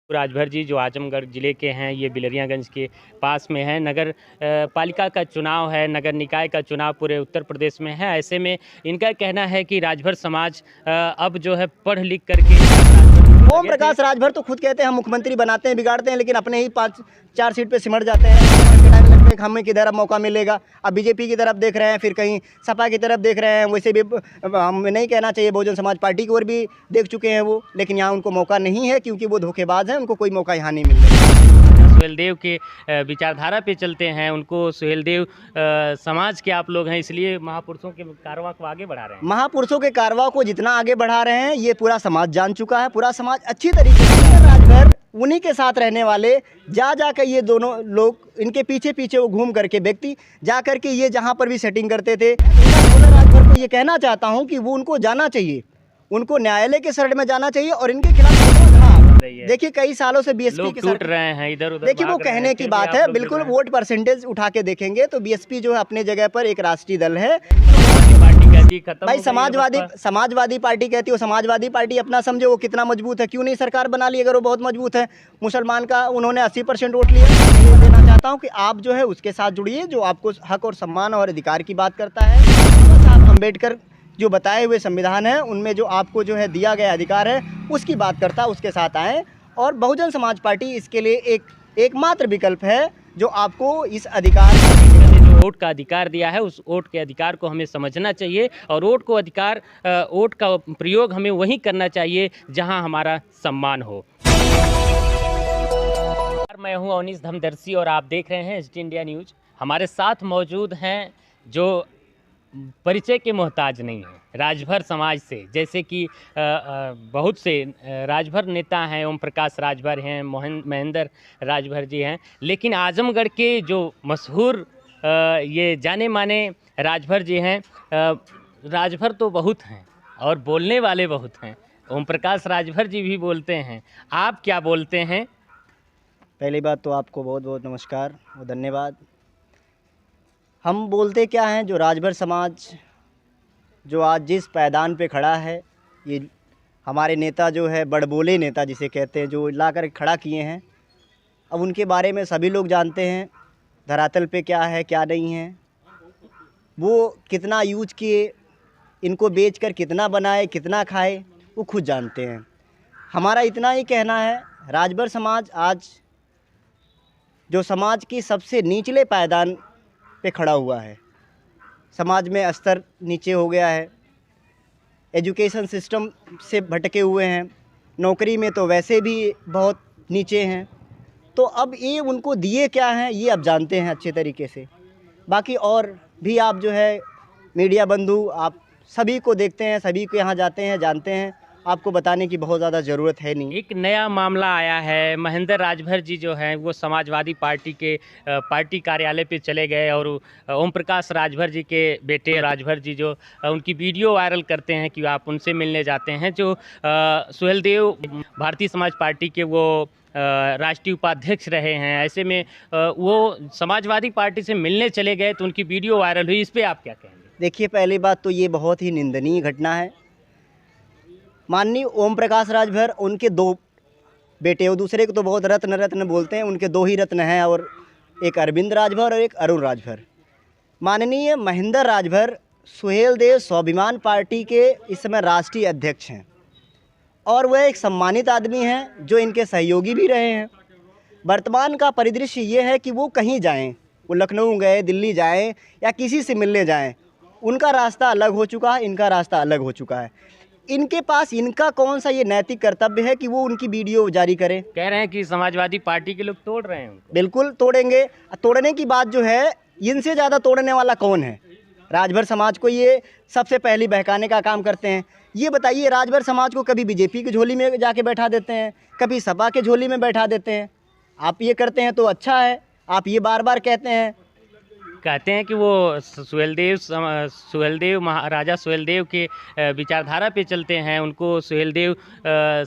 राजभर जी जो आजमगढ़ ज़िले के हैं, ये बिलरियागंज के पास में है। नगर पालिका का चुनाव है, नगर निकाय का चुनाव पूरे उत्तर प्रदेश में है। ऐसे में इनका कहना है कि राजभर समाज अब जो है पढ़ लिख करके ओम प्रकाश राजभर तो खुद कहते हैं हम मुख्यमंत्री बनाते हैं, बिगाड़ते हैं, लेकिन अपने ही 5-4 सीट पे सिमट जाते हैं। हमें किधर अब मौका मिलेगा। अब बीजेपी की तरफ देख रहे हैं, फिर कहीं सपा की तरफ देख रहे हैं। वैसे भी हमें नहीं कहना चाहिए, बहुजन समाज पार्टी की ओर भी देख चुके हैं वो, लेकिन यहाँ उनको मौका नहीं है क्योंकि वो धोखेबाज हैं। उनको कोई मौका यहाँ नहीं मिल रहा है। सुहेलदेव के विचारधारा पे चलते हैं, उनको सुहेलदेव समाज के आप लोग हैं, इसलिए महापुरुषों के कारवां को आगे बढ़ा रहे हैं। महापुरुषों के कारवां को जितना आगे बढ़ा रहे हैं ये पूरा समाज जान चुका है। पूरा समाज अच्छी तरीके से राजभर उन्हीं के साथ रहने वाले जा कर ये दोनों लोग इनके पीछे पीछे वो घूम करके व्यक्ति जा कर के ये जहाँ पर भी सेटिंग करते थे। राजभर को ये कहना चाहता हूँ कि वो उनको जाना चाहिए, उनको न्यायालय के शरण में जाना चाहिए और इनके खिलाफ देखिए कई सालों से बीएसपी के टूट रहे हैं इधर उधर। देखिए वो कहने की बात है, बिल्कुल वोट परसेंटेज उठा के देखेंगे तो बीएसपी जो है अपने जगह पर एक राष्ट्रीय दल है। भाई समाजवादी पार्टी कहती हो, समाजवादी पार्टी अपना समझे वो कितना मजबूत है, क्यों नहीं सरकार बना ली अगर वो बहुत मजबूत है। मुसलमान का उन्होंने 80% वोट लिया। मैं देना चाहता हूँ कि आप जो है उसके साथ जुड़िए जो आपको हक और सम्मान और अधिकार की बात करता है। साहब अम्बेडकर जो बताए हुए संविधान है उनमें जो आपको जो है दिया गया अधिकार है उसकी बात करता है, उसके साथ आएँ। और बहुजन समाज पार्टी इसके लिए एकमात्र विकल्प है जो आपको इस अधिकार जो वोट का अधिकार दिया है उस वोट के अधिकार को हमें समझना चाहिए और वोट का प्रयोग हमें वहीं करना चाहिए जहां हमारा सम्मान हो। मैं हूं अवनीश धमदर्शी और आप देख रहे हैं एचटी इंडिया न्यूज। हमारे साथ मौजूद हैं जो परिचय के मोहताज नहीं है, राजभर समाज से, जैसे कि बहुत से राजभर नेता हैं। ओम प्रकाश राजभर हैं, महेंद्र राजभर जी हैं, लेकिन आजमगढ़ के जो मशहूर ये जाने माने राजभर जी हैं। राजभर तो बहुत हैं और बोलने वाले बहुत हैं। ओम प्रकाश राजभर जी भी बोलते हैं, आप क्या बोलते हैं? पहली बात तो आपको बहुत बहुत नमस्कार और धन्यवाद। हम बोलते क्या हैं, जो राजभर समाज जो आज जिस पैदान पे खड़ा है, ये हमारे नेता जो है बड़बोले नेता जिसे कहते हैं, जो ला कर खड़ा किए हैं, अब उनके बारे में सभी लोग जानते हैं। धरातल पे क्या है क्या नहीं है, वो कितना यूज किए, इनको बेचकर कितना बनाए कितना खाए, वो खुद जानते हैं। हमारा इतना ही कहना है, राजभर समाज आज जो समाज की सबसे निचले पायदान पे खड़ा हुआ है, समाज में स्तर नीचे हो गया है, एजुकेशन सिस्टम से भटके हुए हैं, नौकरी में तो वैसे भी बहुत नीचे हैं। तो अब ये उनको दिए क्या हैं ये अब जानते हैं अच्छे तरीके से। बाकी और भी आप जो है मीडिया बंधु आप सभी को देखते हैं, सभी को यहाँ जाते हैं, जानते हैं, आपको बताने की बहुत ज़्यादा ज़रूरत है नहीं। एक नया मामला आया है, महेंद्र राजभर जी जो हैं वो समाजवादी पार्टी के पार्टी कार्यालय पे चले गए और ओम प्रकाश राजभर जी के बेटे राजभर जी जो उनकी वीडियो वायरल करते हैं कि आप उनसे मिलने जाते हैं। जो सुहेलदेव भारतीय समाज पार्टी के वो राष्ट्रीय उपाध्यक्ष रहे हैं, ऐसे में वो समाजवादी पार्टी से मिलने चले गए तो उनकी वीडियो वायरल हुई, इस पर आप क्या कहेंगे? देखिए पहली बात तो ये बहुत ही निंदनीय घटना है। माननीय ओम प्रकाश राजभर, उनके 2 बेटे, वो दूसरे को तो बहुत रत्न बोलते हैं, उनके 2 ही रत्न हैं, और एक अरविंद राजभर और एक अरुण राजभर। माननीय महेंद्र राजभर सुहेलदेव स्वाभिमान पार्टी के इस समय राष्ट्रीय अध्यक्ष हैं और वह एक सम्मानित आदमी हैं जो इनके सहयोगी भी रहे हैं। वर्तमान का परिदृश्य ये है कि वो कहीं जाएं, वो लखनऊ गए, दिल्ली जाएं या किसी से मिलने जाएं, उनका रास्ता अलग हो चुका है, इनका रास्ता अलग हो चुका है। इनके पास इनका कौन सा ये नैतिक कर्तव्य है कि वो उनकी वीडियो जारी करें? कह रहे हैं कि समाजवादी पार्टी के लोग तोड़ रहे हैं उनको। बिल्कुल तोड़ेंगे। तोड़ने की बात जो है, इनसे ज़्यादा तोड़ने वाला कौन है? राजभर समाज को ये सबसे पहली बहकाने का काम करते हैं। ये बताइए, राजभर समाज को कभी बीजेपी की झोली में जाके बैठा देते हैं, कभी सपा के झोली में बैठा देते हैं। आप ये करते हैं तो अच्छा है, आप ये बार बार कहते हैं कि वो सुहेलदेव महाराजा सुहेलदेव के विचारधारा पे चलते हैं, उनको सुहेलदेव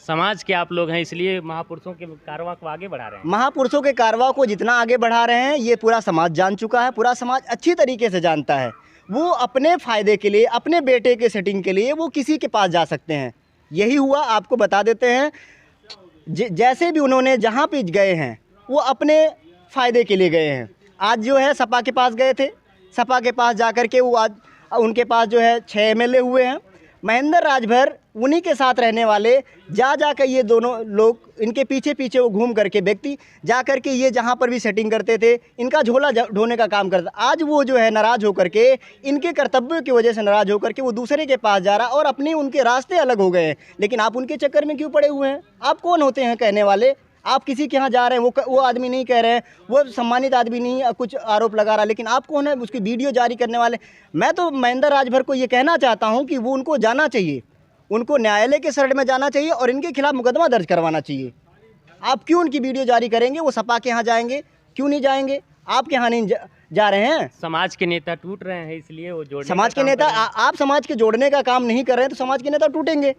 समाज के आप लोग हैं, इसलिए महापुरुषों के कारवां को आगे बढ़ा रहे हैं। महापुरुषों के कारवां को जितना आगे बढ़ा रहे हैं ये पूरा समाज जान चुका है। पूरा समाज अच्छी तरीके से जानता है। वो अपने फ़ायदे के लिए, अपने बेटे के सेटिंग के लिए वो किसी के पास जा सकते हैं। यही हुआ, आपको बता देते हैं। जैसे भी उन्होंने जहाँ पे गए हैं वो अपने फ़ायदे के लिए गए हैं। आज जो है सपा के पास गए थे, सपा के पास जा कर के वो आज उनके पास जो है 6 एमएलए हुए हैं। महेंद्र राजभर उन्हीं के साथ रहने वाले जा कर ये दोनों लोग इनके पीछे पीछे वो घूम करके व्यक्ति जा कर के ये जहाँ पर भी सेटिंग करते थे इनका झोला ढोने का काम करता। आज वो जो है नाराज़ होकर के, इनके कर्तव्यों की वजह से नाराज़ होकर के वो दूसरे के पास जा रहा और अपने उनके रास्ते अलग हो गए हैं। लेकिन आप उनके चक्कर में क्यों पड़े हुए हैं? आप कौन होते हैं कहने वाले? आप किसी के यहाँ जा रहे हैं, वो आदमी नहीं कह रहे हैं, वो सम्मानित आदमी नहीं कुछ आरोप लगा रहा, लेकिन आप कौन है उसकी वीडियो जारी करने वाले? मैं तो महेंद्र राजभर को ये कहना चाहता हूँ कि वो उनको जाना चाहिए, उनको न्यायालय के शरण में जाना चाहिए और इनके खिलाफ मुकदमा दर्ज करवाना चाहिए। आप क्यों उनकी वीडियो जारी करेंगे? वो सपा के यहाँ जाएंगे, क्यों नहीं जाएंगे? आपके यहाँ नहीं जा रहे हैं? समाज के नेता टूट रहे हैं, इसलिए वो जोड़ने समाज के नेता, आप समाज के जोड़ने का काम नहीं कर रहे हैं तो समाज के नेता टूटेंगे।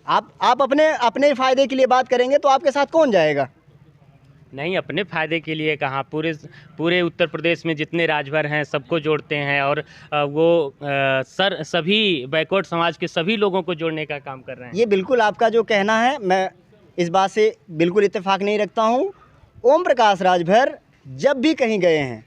आप अपने फ़ायदे के लिए बात करेंगे तो आपके साथ कौन जाएगा? नहीं, अपने फ़ायदे के लिए कहाँ, पूरे उत्तर प्रदेश में जितने राजभर हैं सबको जोड़ते हैं और वो सभी बैकवर्ड समाज के सभी लोगों को जोड़ने का काम कर रहे हैं। ये बिल्कुल आपका जो कहना है, मैं इस बात से बिल्कुल इत्तेफाक नहीं रखता हूँ। ओम प्रकाश राजभर जब भी कहीं गए हैं,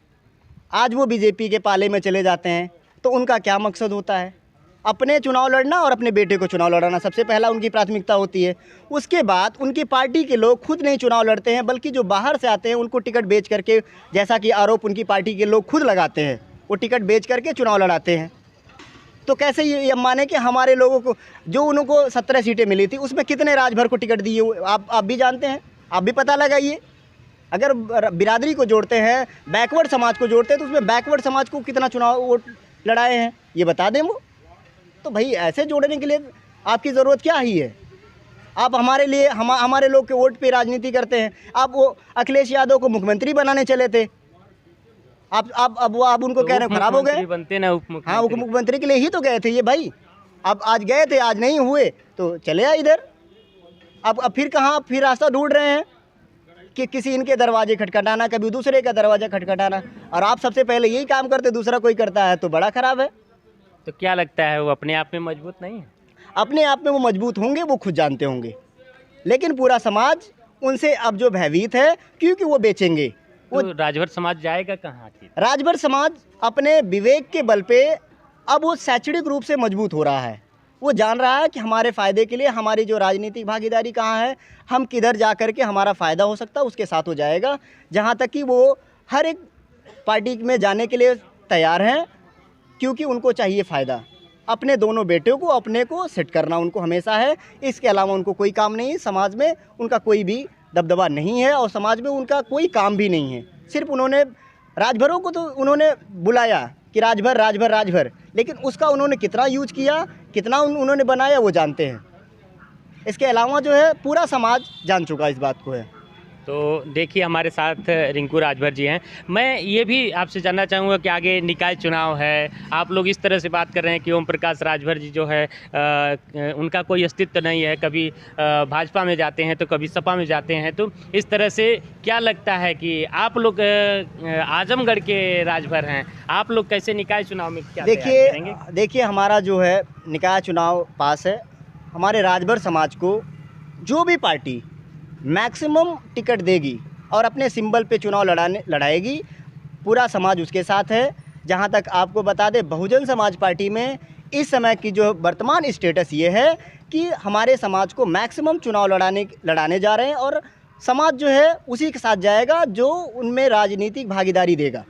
आज वो बीजेपी के पाले में चले जाते हैं तो उनका क्या मकसद होता है? अपने चुनाव लड़ना और अपने बेटे को चुनाव लड़ाना सबसे पहला उनकी प्राथमिकता होती है। उसके बाद उनकी पार्टी के लोग खुद नहीं चुनाव लड़ते हैं, बल्कि जो बाहर से आते हैं उनको टिकट बेच करके, जैसा कि आरोप उनकी पार्टी के लोग खुद लगाते हैं, वो टिकट बेच करके चुनाव लड़ाते हैं। तो कैसे ये माने कि हमारे लोगों को जो उनको 17 सीटें मिली थी उसमें कितने राजभर को टिकट दिए? आप भी जानते हैं, आप भी पता लगाइए। अगर बिरादरी को जोड़ते हैं, बैकवर्ड समाज को जोड़ते हैं, तो उसमें बैकवर्ड समाज को कितना चुनाव वोट लड़ाए हैं ये बता दें वो। तो भाई ऐसे जोड़ने के लिए आपकी ज़रूरत क्या ही है? आप हमारे लिए हमारे लोग के वोट पे राजनीति करते हैं। आप वो अखिलेश यादव को मुख्यमंत्री बनाने चले थे, अब उनको कह रहे हैं खराब हो गए। बनते ना उप मुख्यमंत्री। हाँ, उप मुख्यमंत्री के लिए ही तो गए थे ये भाई। अब आज गए थे, आज नहीं हुए तो चले आए इधर। अब फिर कहाँ, फिर रास्ता ढूंढ रहे हैं कि किसी इनके दरवाजे खटखटाना, कभी दूसरे का दरवाजा खटखटाना। और आप सबसे पहले यही काम करते, दूसरा कोई करता है तो बड़ा ख़राब है। तो क्या लगता है वो अपने आप में मजबूत नहीं है? अपने आप में वो मजबूत होंगे, वो खुद जानते होंगे, लेकिन पूरा समाज उनसे अब जो भयभीत है, क्योंकि वो बेचेंगे। तो राजभर समाज जाएगा कहाँ आखिर? राजभर समाज अपने विवेक के बल पे अब वो शैक्षणिक रूप से मजबूत हो रहा है। वो जान रहा है कि हमारे फ़ायदे के लिए हमारी जो राजनीतिक भागीदारी कहाँ है, हम किधर जा कर के हमारा फ़ायदा हो सकता है उसके साथ हो जाएगा। जहाँ तक कि वो हर एक पार्टी में जाने के लिए तैयार हैं, क्योंकि उनको चाहिए फ़ायदा। अपने दोनों बेटों को, अपने को सेट करना उनको हमेशा है। इसके अलावा उनको कोई काम नहीं है। समाज में उनका कोई भी दबदबा नहीं है और समाज में उनका कोई काम भी नहीं है। सिर्फ उन्होंने राजभरों को तो उन्होंने बुलाया कि राजभर राजभर राजभर, लेकिन उसका उन्होंने कितना यूज किया, कितना उन्होंने बनाया वो जानते हैं। इसके अलावा जो है पूरा समाज जान चुका इस बात को है। तो देखिए हमारे साथ रिंकू राजभर जी हैं। मैं ये भी आपसे जानना चाहूँगा कि आगे निकाय चुनाव है, आप लोग इस तरह से बात कर रहे हैं कि ओम प्रकाश राजभर जी जो है उनका कोई अस्तित्व नहीं है, कभी भाजपा में जाते हैं तो कभी सपा में जाते हैं। तो इस तरह से क्या लगता है कि आप लोग आजमगढ़ के राजभर हैं, आप लोग कैसे निकाय चुनाव में क्या तैयारी करेंगे? देखिए हमारा जो है निकाय चुनाव पास है। हमारे राजभर समाज को जो भी पार्टी मैक्सिमम टिकट देगी और अपने सिंबल पे चुनाव लड़ाएगी, पूरा समाज उसके साथ है। जहां तक आपको बता दें, बहुजन समाज पार्टी में इस समय की जो वर्तमान स्टेटस ये है कि हमारे समाज को मैक्सिमम चुनाव लड़ाने जा रहे हैं और समाज जो है उसी के साथ जाएगा जो उनमें राजनीतिक भागीदारी देगा।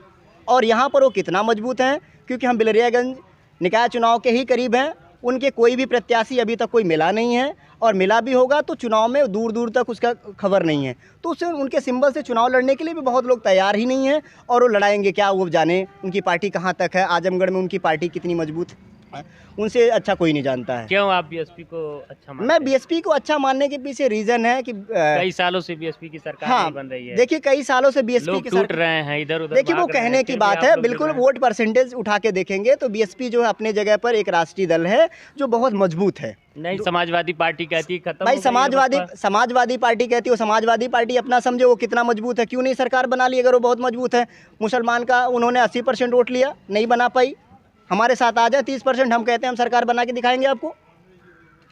और यहाँ पर वो कितना मजबूत हैं, क्योंकि हम बिलरियागंज निकाय चुनाव के ही करीब हैं। उनके कोई भी प्रत्याशी अभी तक कोई मिला नहीं है, और मिला भी होगा तो चुनाव में दूर दूर तक उसका खबर नहीं है। तो उससे उनके सिंबल से चुनाव लड़ने के लिए भी बहुत लोग तैयार ही नहीं हैं, और वो लड़ाएंगे क्या वो जाने उनकी पार्टी कहाँ तक है, आजमगढ़ में उनकी पार्टी कितनी मजबूत है, उनसे अच्छा कोई नहीं जानता है। क्यों आप बीएसपी को अच्छा मानते हैं? मैं बीएसपी को अच्छा मानने के पीछे रीज़न है कि कई सालों से बीएसपी की सरकार नहीं बन रही है। देखिए कई सालों से बीएसपी लोग की टूट रहे हैं, इधर उधर देखिए वो कहने की बात है। बिल्कुल वोट परसेंटेज उठा के देखेंगे तो बीएसपी जो है अपने जगह पर एक राष्ट्रीय दल है जो बहुत मजबूत है। नहीं, समाजवादी पार्टी कहती है खत्म भाई, समाजवादी पार्टी कहती है, समाजवादी पार्टी अपना समझे वो कितना मजबूत है, क्यों नहीं सरकार बना ली अगर वो बहुत मजबूत है। मुसलमान का उन्होंने 80% वोट लिया, नहीं बना पाई। हमारे साथ आ जाए 30%, हम कहते हैं हम सरकार बना के दिखाएंगे आपको।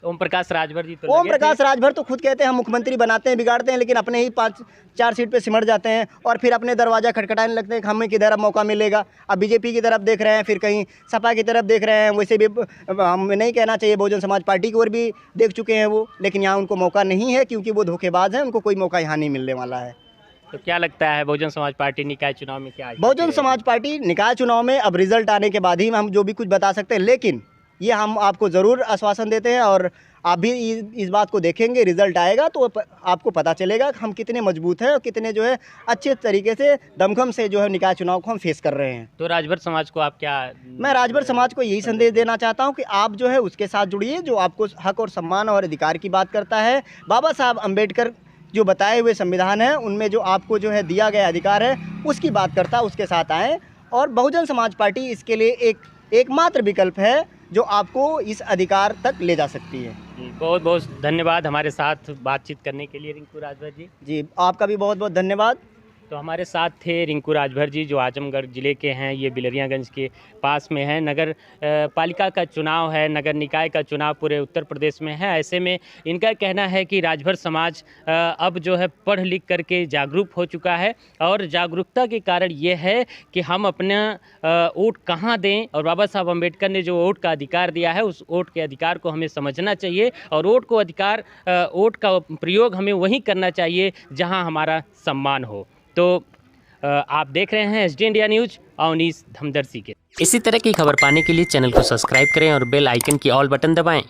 ओम प्रकाश राजभर जी तो ओम लगे थे। प्रकाश राजभर तो खुद कहते हैं हम मुख्यमंत्री बनाते हैं बिगाड़ते हैं, लेकिन अपने ही 5-4 सीट पे सिमट जाते हैं और फिर अपने दरवाज़ा खटखटाने लगते हैं कि हमें किधर अब मौका मिलेगा। अब बीजेपी की तरफ देख रहे हैं, फिर कहीं सपा की तरफ देख रहे हैं। वैसे भी हमें नहीं कहना चाहिए, बहुजन समाज पार्टी की ओर भी देख चुके हैं वो, लेकिन यहाँ उनको मौका नहीं है क्योंकि वो धोखेबाज हैं, उनको कोई मौका यहाँ नहीं मिलने वाला है। तो क्या लगता है बहुजन समाज पार्टी निकाय चुनाव में क्या बहुजन समाज पार्टी निकाय चुनाव में अब रिजल्ट आने के बाद ही हम जो भी कुछ बता सकते हैं, लेकिन ये हम आपको ज़रूर आश्वासन देते हैं और आप भी इस बात को देखेंगे, रिजल्ट आएगा तो आपको पता चलेगा कि हम कितने मजबूत हैं और कितने जो है अच्छे तरीके से दमखम से जो है निकाय चुनाव को हम फेस कर रहे हैं। तो राजभर समाज को आप क्या? मैं राजभर समाज को यही संदेश देना चाहता हूं कि आप जो है उसके साथ जुड़िए जो आपको हक और सम्मान और अधिकार की बात करता है। बाबा साहब अम्बेडकर जो बताए हुए संविधान है उनमें जो आपको जो है दिया गया अधिकार है उसकी बात करता है, उसके साथ आएँ। और बहुजन समाज पार्टी इसके लिए एकमात्र विकल्प है जो आपको इस अधिकार तक ले जा सकती है। बहुत बहुत धन्यवाद हमारे साथ बातचीत करने के लिए रिंकू राजभर जी। जी आपका भी बहुत बहुत धन्यवाद। तो हमारे साथ थे रिंकू राजभर जी जो आजमगढ़ ज़िले के हैं, ये बिलरियागंज के पास में है। नगर पालिका का चुनाव है, नगर निकाय का चुनाव पूरे उत्तर प्रदेश में है। ऐसे में इनका कहना है कि राजभर समाज अब जो है पढ़ लिख करके जागरूक हो चुका है और जागरूकता के कारण ये है कि हम अपना वोट कहाँ दें, और बाबा साहब अम्बेडकर ने जो वोट का अधिकार दिया है उस वोट के अधिकार को हमें समझना चाहिए और वोट का प्रयोग हमें वहीं करना चाहिए जहाँ हमारा सम्मान हो। तो आप देख रहे हैं एसडी इंडिया न्यूज अवनीश धमदर्सी के। इसी तरह की खबर पाने के लिए चैनल को सब्सक्राइब करें और बेल आइकन की ऑल बटन दबाएं।